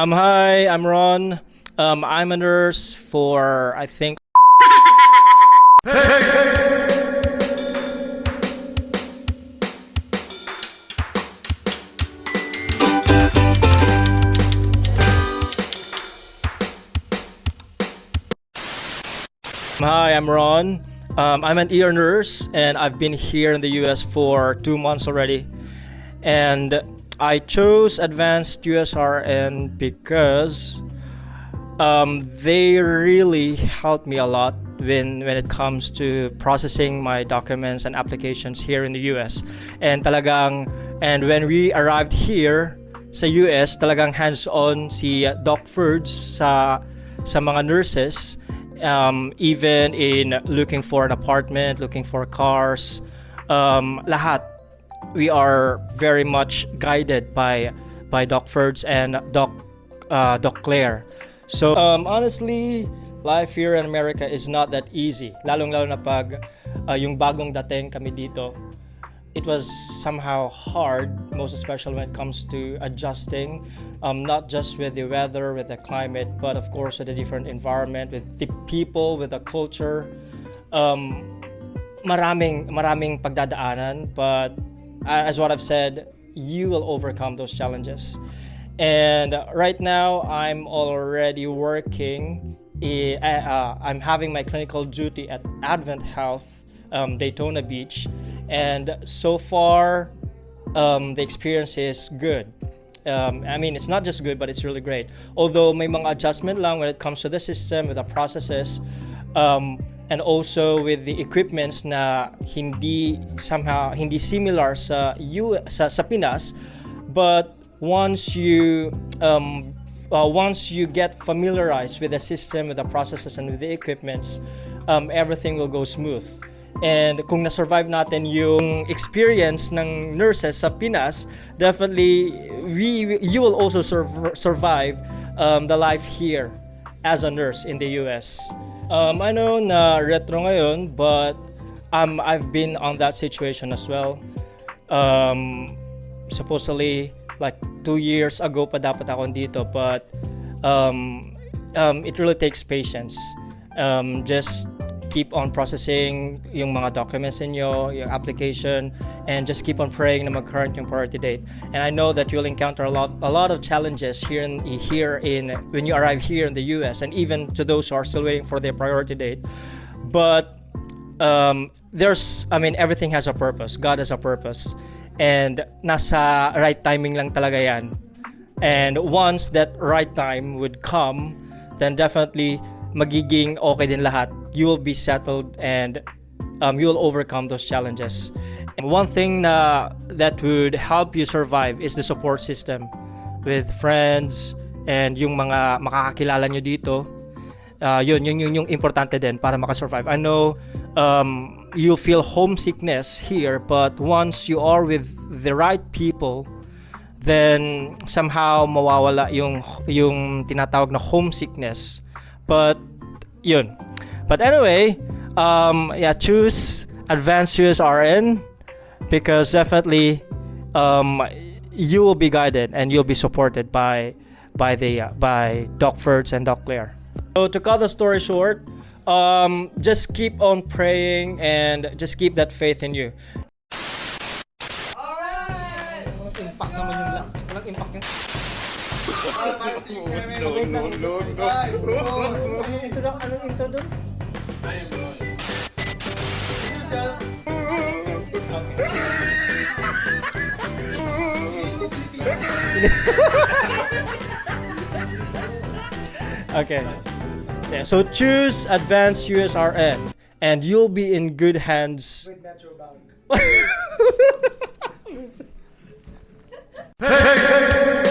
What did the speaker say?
Hi, I'm Ron. I'm a nurse for, I think. Hi, I'm Ron. I'm an ER nurse, and I've been here in the US for 2 months already. And I chose Advanced USRN because they really helped me a lot when it comes to processing my documents and applications here in the US. And when we arrived here sa US, talagang hands-on si Doc Ferds sa mga nurses, even in looking for an apartment, looking for cars, lahat. We are very much guided by Doc Ferds and Doc Claire. So honestly, life here in America is not that easy. Lalong-lalo na pag yung bagong dating kami dito. It was somehow hard, most especially when it comes to adjusting, not just with the weather, with the climate, but of course with the different environment, with the people, with the culture. Maraming pagdadaanan, but as what I've said, you will overcome those challenges. And right now, I'm already working. I'm having my clinical duty at Advent Health, Daytona Beach, and so far, the experience is good. I mean, it's not just good, but it's really great. Although may mga adjustment lang when it comes to the system, with the processes, and also with the equipments na hindi similar sa Pinas, but once you get familiarized with the system, with the processes, and with the equipments, everything will go smooth. And kung na-survive natin yung experience ng nurses sa Pinas, definitely you will also survive the life here as a nurse in the US. I know na retro ngayon, but I've been on that situation as well. Supposedly, like 2 years ago pa dapat ako dito, but it really takes patience. Just keep on processing yung mga documents ninyo, yung application, and just keep on praying na mag-current yung priority date. And I know that you'll encounter a lot of challenges here when you arrive here in the US, and even to those who are still waiting for their priority date. But everything has a purpose. God has a purpose, and nasa right timing lang talaga yan. And once that right time would come, then definitely magiging okay din lahat. You will be settled, and you will overcome those challenges. And one thing that would help you survive is the support system with friends and yung mga makakakilala nyo dito. Yun yung importante din para makasurvive. I know you'll feel homesickness here, but once you are with the right people, then somehow mawawala yung tinatawag na homesickness. But yun. But anyway, choose Advanced USRN because definitely you will be guided and you'll be supported by Doc Ferds and Doc Claire. So to cut the story short, just keep on praying and just keep that faith in you. Alright! Impact naman yung lang. Walang impact yung... 5, 6, 7, No. Anong intro doon? Okay. So choose Advanced USRN and you'll be in good hands. With Metro Bank. Hey!